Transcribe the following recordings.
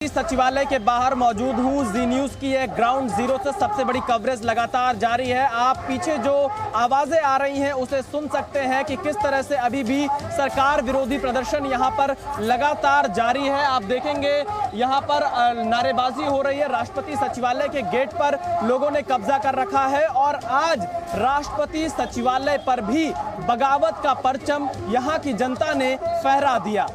सचिवालय के बाहर मौजूद हूँ। जी न्यूज़ की है ग्राउंड जीरो से सबसे बड़ी कवरेज लगातार जारी है। आप पीछे जो आवाजें आ रही हैं उसे सुन सकते हैं कि किस तरह से अभी भी सरकार विरोधी प्रदर्शन यहाँ पर लगातार जारी है। आप देखेंगे यहाँ पर नारेबाजी हो रही है। राष्ट्रपति सचिवालय के गेट पर लोगों ने कब्जा कर रखा है और आज राष्ट्रपति सचिवालय पर भी बगावत का परचम यहाँ की जनता ने फहरा दिया।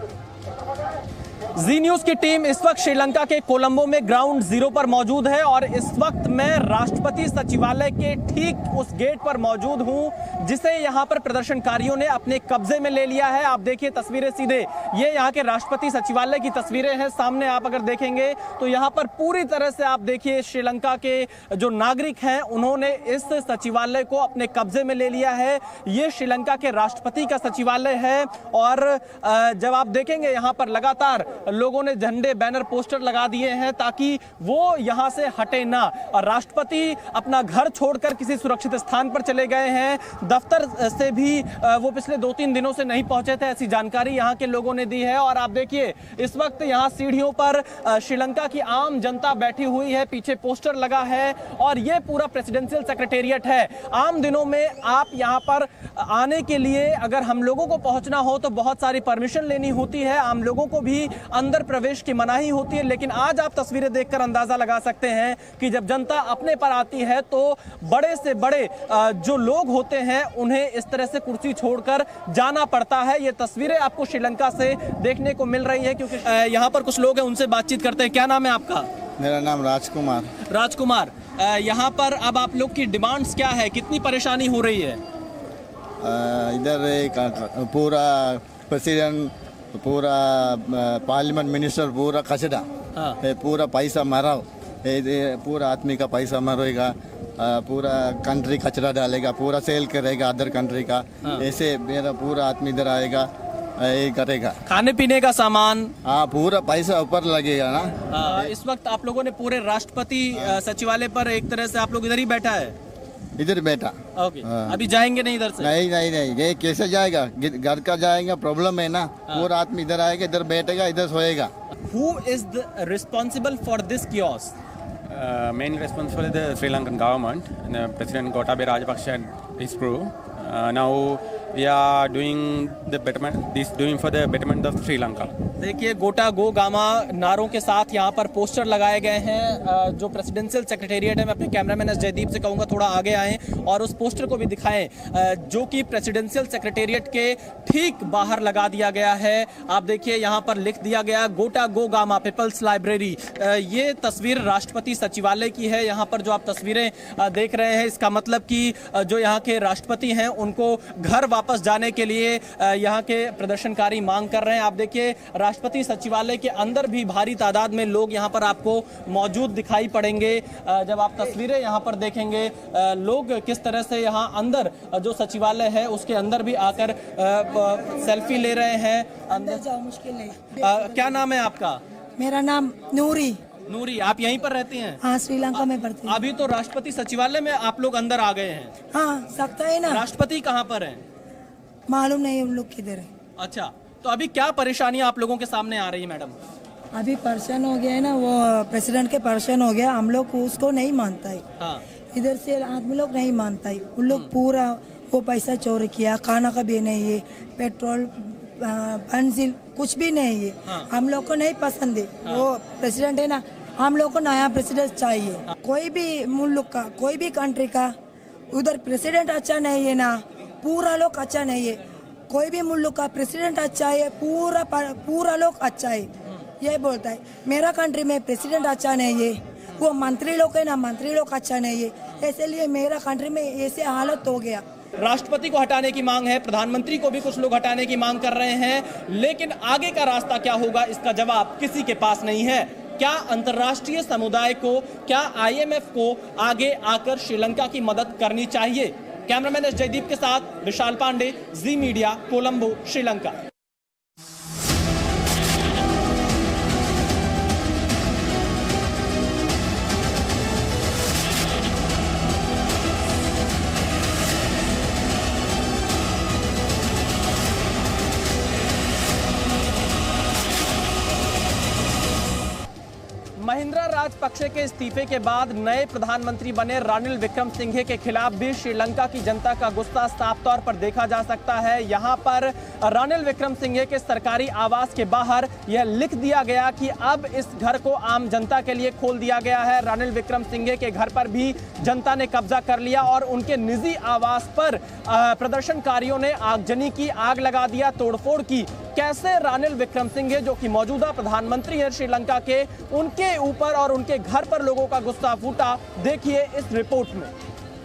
जी न्यूज़ की टीम इस वक्त श्रीलंका के कोलंबो में ग्राउंड जीरो पर मौजूद है और इस वक्त मैं राष्ट्रपति सचिवालय के ठीक उस गेट पर मौजूद हूं जिसे यहां पर प्रदर्शनकारियों ने अपने कब्जे में ले लिया है। आप देखिए तस्वीरें सीधे ये यहां के राष्ट्रपति सचिवालय की तस्वीरें हैं। सामने आप अगर देखेंगे तो यहां पर पूरी तरह से आप देखिए श्रीलंका के जो नागरिक हैं उन्होंने इस सचिवालय को अपने कब्जे में ले लिया है। ये श्रीलंका के राष्ट्रपति का सचिवालय है और जब आप देखेंगे यहाँ पर लगातार लोगों ने झंडे बैनर पोस्टर लगा दिए हैं ताकि वो यहां से हटे ना। और राष्ट्रपति अपना घर छोड़कर किसी सुरक्षित स्थान पर चले गए हैं। दफ्तर से भी वो पिछले 2-3 दिनों से नहीं पहुंचे थे, ऐसी जानकारी यहां के लोगों ने दी है। और आप देखिए इस वक्त यहां सीढ़ियों पर श्रीलंका की आम जनता बैठी हुई है, पीछे पोस्टर लगा है और ये पूरा प्रेसिडेंशियल सेक्रेटेरिएट है। आम दिनों में आप यहां पर आने के लिए अगर हम लोगों को पहुंचना हो तो बहुत सारी परमिशन लेनी होती है, आम लोगों को भी अंदर प्रवेश की मनाही होती है। लेकिन आज आप तस्वीरें देखकर अंदाजा लगा सकते हैं कि जब जनता अपने पर आती है तो बड़े से बड़े जो लोग होते हैं उन्हें इस तरह से कुर्सी छोड़कर जाना पड़ता है। ये तस्वीरें आपको श्रीलंका से देखने को मिल रही है क्योंकि यहाँ पर कुछ लोग हैं, उनसे बातचीत करते हैं। क्या नाम है आपका? मेरा नाम राजकुमार। राजकुमार, यहाँ पर अब आप लोग की डिमांड्स क्या है, कितनी परेशानी हो रही है? इधर एक पूरा प्रेसिडेंट, पूरा पार्लियामेंट मिनिस्टर पूरा कचरा, पूरा पैसा मारा, पूरा आदमी का पैसा मारेगा, पूरा कंट्री कचरा डालेगा, पूरा सेल करेगा अदर कंट्री का। ऐसे मेरा पूरा आदमी इधर आएगा, ये करेगा। खाने पीने का सामान, हाँ, पूरा पैसा ऊपर लगेगा ना। इस वक्त आप लोगों ने पूरे राष्ट्रपति सचिवालय पर एक तरह से आप लोग इधर ही बैठा है? इधर बैठा। ओके। अभी जाएंगे नहीं इधर से? नहीं नहीं नहीं, ये कैसे जाएगा? घर का जाएगा, प्रॉब्लम है ना। पूरा आदमी इधर आएगा, इधर बैठेगा, इधर सोएगा। Who is the responsible for this chaos? Main responsible is the Sri Lankan government and President Gotabaya Rajapaksa and his crew. Now we are doing the betterment, doing for the betterment of Sri Lanka. देखिए गोटा गो gamma नारों के साथ यहाँ पर poster लगाए गए हैं। जो प्रेसिडेंशियल सेक्रेटेरिएट है, मैं अपने कैमरामैन जयदीप से कहूँगा थोड़ा आगे आएँ और उस पोस्टर को भी दिखाएं जो कि प्रेसिडेंशियल सेक्रेटेरिएट के ठीक बाहर लगा दिया गया है। आप देखिए यहाँ पर लिख दिया गया गोटा गो गामा पीपल्स लाइब्रेरी। ये तस्वीर राष्ट्रपति सचिवालय की है। यहाँ पर जो आप तस्वीरें देख रहे हैं इसका मतलब कि जो यहाँ के राष्ट्रपति हैं उनको घर वापस जाने के लिए यहाँ के प्रदर्शनकारी मांग कर रहे हैं। आप देखिए राष्ट्रपति सचिवालय के अंदर भी भारी तादाद में लोग यहाँ पर आपको मौजूद दिखाई पड़ेंगे। जब आप तस्वीरें यहाँ पर देखेंगे लोग किस तरह से यहाँ अंदर जो सचिवालय है उसके अंदर भी आकर सेल्फी ले रहे हैं। अंदर जाओ, मुश्किल नहीं। क्या नाम है आपका? मेरा नाम नूरी। नूरी, आप यहीं पर रहती हैं? हाँ, श्रीलंका में पढ़ती हूँ। अभी तो राष्ट्रपति सचिवालय में आप लोग अंदर आ गए हैं। हाँ, सकता है ना। राष्ट्रपति कहाँ पर हैं? मालूम नहीं उन लोग किधर है। अच्छा, तो अभी क्या परेशानियां आप लोगों के सामने आ रही है मैडम? अभी पर्सन हो गया है ना, वो प्रेसिडेंट के पर्सन हो गया, हम लोग उसको नहीं मानता है। हाँ। इधर से आदमी लोग नहीं मानता है। उन लोग पूरा वो पैसा चोरी किया, खाना का भी नहीं है, पेट्रोल बेंजीन कुछ भी नहीं है। हाँ। हम लोग को नहीं पसंद है। हाँ। वो प्रेसिडेंट है ना, हम लोग को नया प्रेसिडेंट चाहिए। हाँ। कोई भी मुल्क का, कोई भी कंट्री का उधर प्रेसिडेंट अच्छा नहीं है ना, पूरा लोग अच्छा नहीं है। कोई भी मुल्क का प्रेसिडेंट अच्छा है, पूरा लोग अच्छा है, ये बोलता है। मेरा कंट्री में प्रेसिडेंट अच्छा नहीं है, वो मंत्री लोग है ना, मंत्री लोग अच्छा नहीं है, इसलिए मेरा कंट्री में ऐसे हालत हो गया। राष्ट्रपति को हटाने की मांग है, प्रधानमंत्री को भी कुछ लोग हटाने की मांग कर रहे हैं, लेकिन आगे का रास्ता क्या होगा इसका जवाब किसी के पास नहीं है। क्या अंतर्राष्ट्रीय समुदाय को, क्या IMF को आगे आकर श्रीलंका की मदद करनी चाहिए? कैमरामैन जयदीप के साथ विशाल पांडे, जी मीडिया, कोलंबो, श्रीलंका। महिंद्रा राजपक्षे के इस्तीफे के बाद नए प्रधानमंत्री बने रानिल विक्रमसिंघे के खिलाफ भी श्रीलंका की जनता का गुस्सा साफ तौर पर देखा जा सकता है। यहां पर रानिल विक्रमसिंघे के सरकारी आवास के बाहर यह लिख दिया गया कि अब इस घर को आम जनता के लिए खोल दिया गया है। रानिल विक्रमसिंघे के घर पर भी जनता ने कब्जा कर लिया और उनके निजी आवास पर प्रदर्शनकारियों ने आगजनी की, आग लगा दिया, तोड़फोड़ की। कैसे रानिल विक्रमसिंघे जो कि मौजूदा प्रधानमंत्री है श्रीलंका के, उनके ऊपर और उनके घर पर लोगों का गुस्सा फूटा, देखिए इस रिपोर्ट में।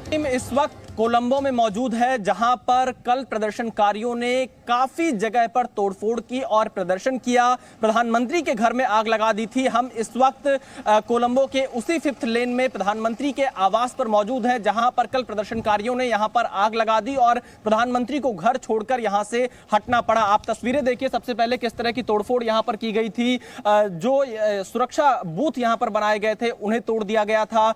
टीम इस वक्त कोलंबो में मौजूद है, जहां पर कल प्रदर्शनकारियों ने काफी जगह पर तोड़फोड़ की और प्रदर्शन किया, प्रधानमंत्री के घर में आग लगा दी थी। हम इस वक्त कोलंबो के उसी 5th लेन में प्रधानमंत्री के आवास पर मौजूद हैं, जहां पर कल प्रदर्शनकारियों ने यहां पर आग लगा दी और प्रधानमंत्री को घर छोड़कर यहां से हटना पड़ा। आप तस्वीरें देखिए सबसे पहले किस तरह की तोड़फोड़ यहां पर की गई थी। जो सुरक्षा बूथ यहां पर बनाए गए थे उन्हें तोड़ दिया गया था।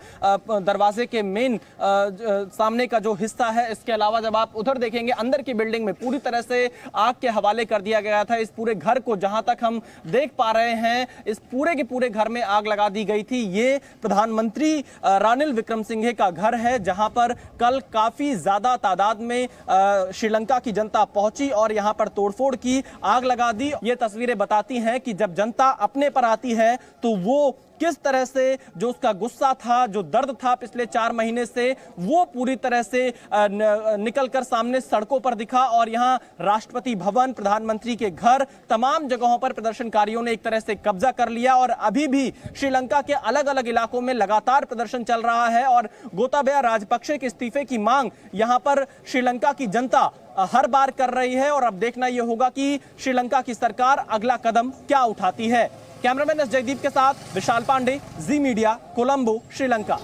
दरवाजे के मेन सामने का जो हिस्सा है, इसके अलावा जब आप उधर देखेंगे अंदर की बिल्डिंग में पूरी तरह से आग के हवाले कर दिया गया था। इस पूरे घर को जहां तक हम देख पा रहे हैं, इस पूरे के पूरे घर में आग लगा दी गई थी। ये प्रधानमंत्री रानिल विक्रमसिंघे का घर है, जहां पर कल काफी ज्यादा तादाद में श्रीलंका की जनता पहुंची और यहां पर तोड़फोड़ की, आग लगा दी। ये तस्वीरें बताती हैं कि जब जनता अपने पर आती है तो वो किस तरह से जो उसका गुस्सा था, जो दर्द था पिछले 4 महीने से, वो पूरी तरह से निकलकर सामने सड़कों पर दिखा। और यहां राष्ट्रपति भवन, प्रधानमंत्री के घर, तमाम जगहों पर प्रदर्शनकारियों ने एक तरह से कब्जा कर लिया और अभी भी श्रीलंका के अलग अलग इलाकों में लगातार प्रदर्शन चल रहा है और गोताबाया राजपक्षे के इस्तीफे की मांग यहां पर श्रीलंका की जनता हर बार कर रही है। और अब देखना यह होगा कि श्रीलंका की सरकार अगला कदम क्या उठाती है। कैमरामैन एस जयदीप के साथ विशाल पांडे, जी मीडिया, कोलंबो, श्रीलंका।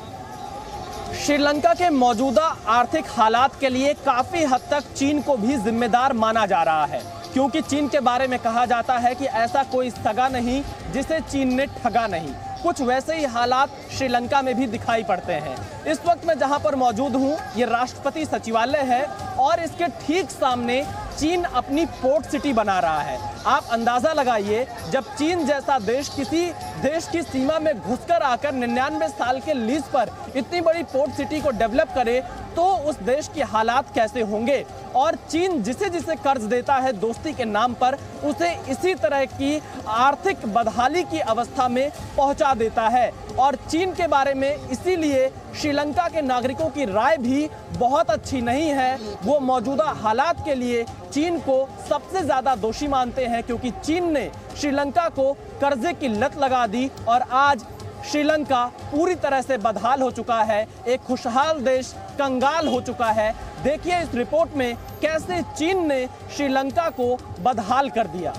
श्रीलंका के मौजूदा आर्थिक हालात के लिए काफी हद तक चीन को भी जिम्मेदार माना जा रहा है, क्योंकि चीन के बारे में कहा जाता है कि ऐसा कोई सगा नहीं जिसे चीन ने ठगा नहीं। कुछ वैसे ही हालात श्रीलंका में भी दिखाई पड़ते हैं। इस वक्त मैं जहां पर मौजूद हूं, ये राष्ट्रपति सचिवालय है और इसके ठीक सामने चीन अपनी पोर्ट सिटी बना रहा है। आप अंदाजा लगाइए, जब चीन जैसा देश किसी देश की सीमा में घुसकर आकर 99 साल के लीज पर इतनी बड़ी पोर्ट सिटी को डेवलप करे तो उस देश के हालात कैसे होंगे। और चीन जिसे जिसे कर्ज देता है दोस्ती के नाम पर, उसे इसी तरह की आर्थिक बदहाली की अवस्था में पहुंचा देता है। और चीन के बारे में इसीलिए श्रीलंका के नागरिकों की राय भी बहुत अच्छी नहीं है। वो मौजूदा हालात के लिए चीन को सबसे ज्यादा दोषी मानते हैं, क्योंकि चीन ने श्रीलंका को कर्जे की लत लगा दी और आज श्रीलंका पूरी तरह से बदहाल हो चुका है। एक खुशहाल देश कंगाल हो चुका है। देखिए इस रिपोर्ट में कैसे चीन ने श्रीलंका को बदहाल कर दिया।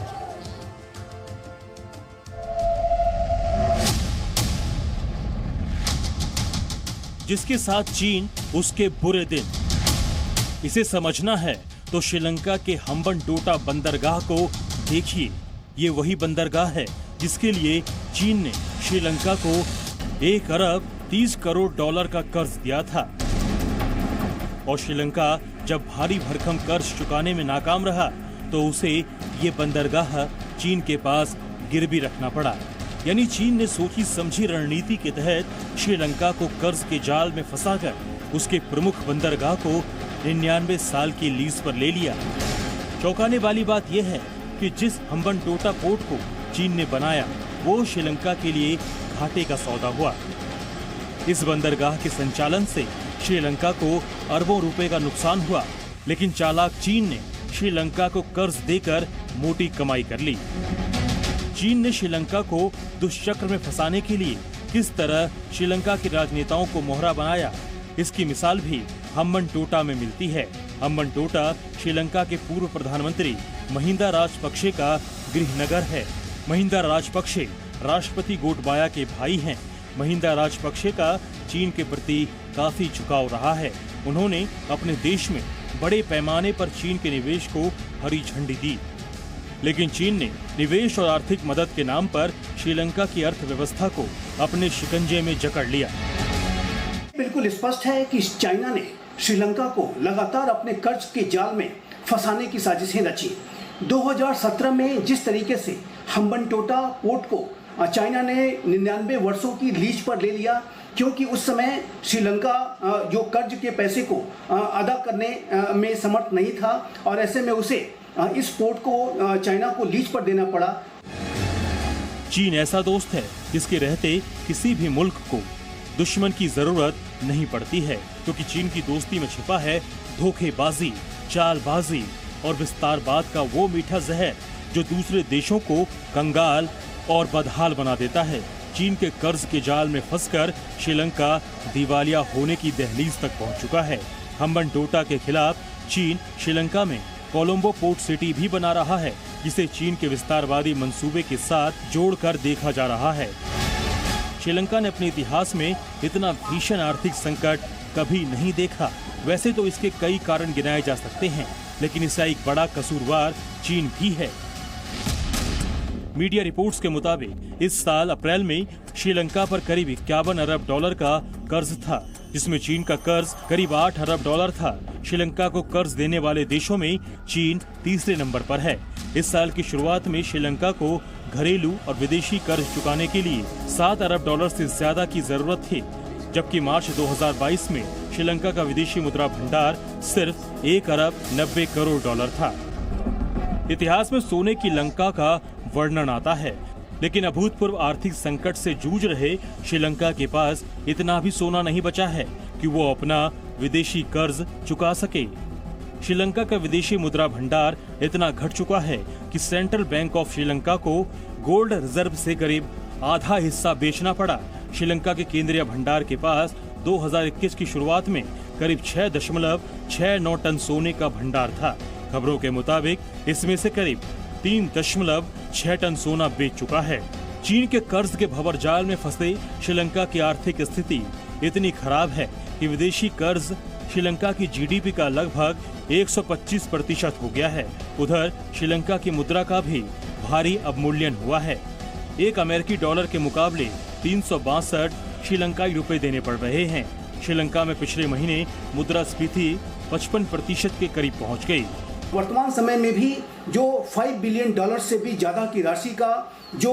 जिसके साथ चीन, उसके बुरे दिन। इसे समझना है तो श्रीलंका के हम्बनटोटा बंदरगाह को देखिए। ये वही बंदरगाह है जिसके लिए चीन ने श्रीलंका को 1 अरब 30 करोड़ डॉलर का कर्ज दिया था। और श्रीलंका जब भारी भरकम कर्ज चुकाने में नाकाम रहा तो उसे ये बंदरगाह चीन के पास गिरवी रखना पड़ा। यानी चीन ने सोची समझी रणनीति के तहत श्रीलंका को कर्ज के जाल में फंसाकर उसके प्रमुख बंदरगाह को 99 साल की लीज पर ले लिया। चौंकाने वाली बात यह है कि जिस हम्बनटोटा पोर्ट को चीन ने बनाया वो श्रीलंका के लिए घाटे का सौदा हुआ। इस बंदरगाह के संचालन से श्रीलंका को अरबों रुपए का नुकसान हुआ, लेकिन चालाक चीन ने श्रीलंका को कर्ज देकर मोटी कमाई कर ली। चीन ने श्रीलंका को दुष्चक्र में फंसाने के लिए किस तरह श्रीलंका के राजनेताओं को मोहरा बनाया, इसकी मिसाल भी हम्बनटोटा में मिलती है। हम्बनटोटा श्रीलंका के पूर्व प्रधानमंत्री महिंदा राजपक्षे का गृहनगर है। महिंदा राजपक्षे राष्ट्रपति गोटबाया के भाई हैं। महिंदा राजपक्षे का चीन के प्रति काफी झुकाव रहा है। उन्होंने अपने देश में बड़े पैमाने पर चीन के निवेश को हरी झंडी दी, लेकिन चीन ने निवेश और आर्थिक मदद के नाम पर श्रीलंका की अर्थव्यवस्था को अपने शिकंजे में जकड़ लिया। बिल्कुल स्पष्ट है कि चाइना ने श्रीलंका को लगातार अपने कर्ज के जाल में फंसाने की साजिशें रची। 2017 में जिस तरीके से हम्बनटोटा पोर्ट को चाइना ने 99 वर्षों की लीज पर ले लिया, क्योंकि उस समय श्रीलंका जो कर्ज के पैसे को अदा करने में समर्थ नहीं था और ऐसे में उसे इस पोर्ट को चाइना को लीज पर देना पड़ा। चीन ऐसा दोस्त है जिसके रहते किसी भी मुल्क को दुश्मन की जरूरत नहीं पड़ती है, क्योंकि चीन की दोस्ती में छिपा है धोखेबाजी, चालबाजी और विस्तारवाद का वो मीठा जहर जो दूसरे देशों को कंगाल और बदहाल बना देता है। चीन के कर्ज के जाल में फंसकर श्रीलंका दिवालिया होने की दहलीज तक पहुंच चुका है। हम्बनटोटा के खिलाफ चीन श्रीलंका में कोलंबो पोर्ट सिटी भी बना रहा है, जिसे चीन के विस्तारवादी मंसूबे के साथ जोड़कर देखा जा रहा है। श्रीलंका ने अपने इतिहास में इतना भीषण आर्थिक संकट कभी नहीं देखा। वैसे तो इसके कई कारण गिनाए जा सकते हैं, लेकिन इसका एक बड़ा कसूरवार चीन भी है। मीडिया रिपोर्ट्स के मुताबिक इस साल अप्रैल में श्रीलंका पर करीब 51 अरब डॉलर का कर्ज था, जिसमें चीन का कर्ज करीब 8 अरब डॉलर था। श्रीलंका को कर्ज देने वाले देशों में चीन तीसरे नंबर पर है। इस साल की शुरुआत में श्रीलंका को घरेलू और विदेशी कर्ज चुकाने के लिए 7 अरब डॉलर से ज्यादा की जरूरत थी, जबकि मार्च 2022 में श्रीलंका का विदेशी मुद्रा भंडार सिर्फ 1 अरब 90 करोड़ डॉलर था। इतिहास में सोने की लंका का वर्णन आता है, लेकिन अभूतपूर्व आर्थिक संकट से जूझ रहे श्रीलंका के पास इतना भी सोना नहीं बचा है कि वो अपना विदेशी कर्ज चुका सके। श्रीलंका का विदेशी मुद्रा भंडार इतना घट चुका है कि सेंट्रल बैंक ऑफ श्रीलंका को गोल्ड रिजर्व से करीब आधा हिस्सा बेचना पड़ा। श्रीलंका के केंद्रीय भंडार के पास 2021 की शुरुआत में करीब 6.69 टन सोने का भंडार था। खबरों के मुताबिक इसमें से करीब 3.6 टन सोना बेच चुका है। चीन के कर्ज के भंवरजाल में फंसे श्रीलंका की आर्थिक स्थिति इतनी खराब है कि विदेशी कर्ज श्रीलंका की जीडीपी का लगभग 125% हो गया है। उधर श्रीलंका की मुद्रा का भी भारी अवमूल्यन हुआ है। एक अमेरिकी डॉलर के मुकाबले 362 श्रीलंकाई रुपए देने पड़ रहे हैं। श्रीलंका में पिछले महीने मुद्रास्फीति 55% के करीब पहुंच गई। वर्तमान समय में भी जो 5 बिलियन डॉलर से भी ज़्यादा की राशि का जो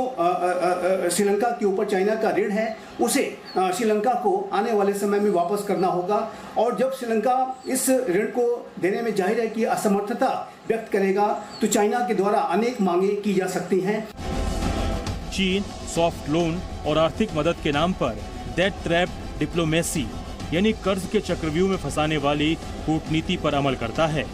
श्रीलंका के ऊपर चाइना का ऋण है, उसे श्रीलंका को आने वाले समय में वापस करना होगा। और जब श्रीलंका इस ऋण को देने में जाहिर है कि असमर्थता व्यक्त करेगा, तो चाइना के द्वारा अनेक मांगे की जा सकती हैं। चीन सॉफ्ट लोन और आर्थिक मदद के नाम पर डेट ट्रैप डिप्लोमेसी यानी कर्ज के चक्रव्यूह में फंसाने वाली कूटनीति पर अमल करता है।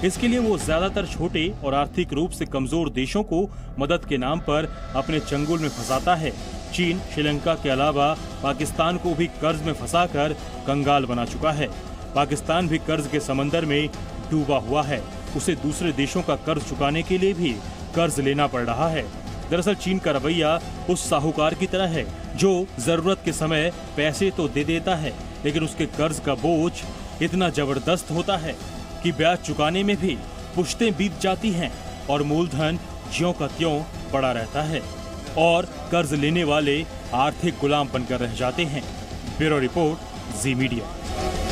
इसके लिए वो ज्यादातर छोटे और आर्थिक रूप से कमजोर देशों को मदद के नाम पर अपने चंगुल में फंसाता है। चीन श्रीलंका के अलावा पाकिस्तान को भी कर्ज में फंसाकर कंगाल बना चुका है। पाकिस्तान भी कर्ज के समंदर में डूबा हुआ है। उसे दूसरे देशों का कर्ज चुकाने के लिए भी कर्ज लेना पड़ रहा है। दरअसल चीन का रवैया उस साहूकार की तरह है जो जरूरत के समय पैसे तो दे देता है, लेकिन उसके कर्ज का बोझ इतना जबरदस्त होता है कि ब्याज चुकाने में भी पुश्तें बीत जाती हैं और मूलधन ज्यों का त्यों पड़ा रहता है और कर्ज लेने वाले आर्थिक गुलाम बनकर रह जाते हैं। ब्यूरो रिपोर्ट, जी मीडिया।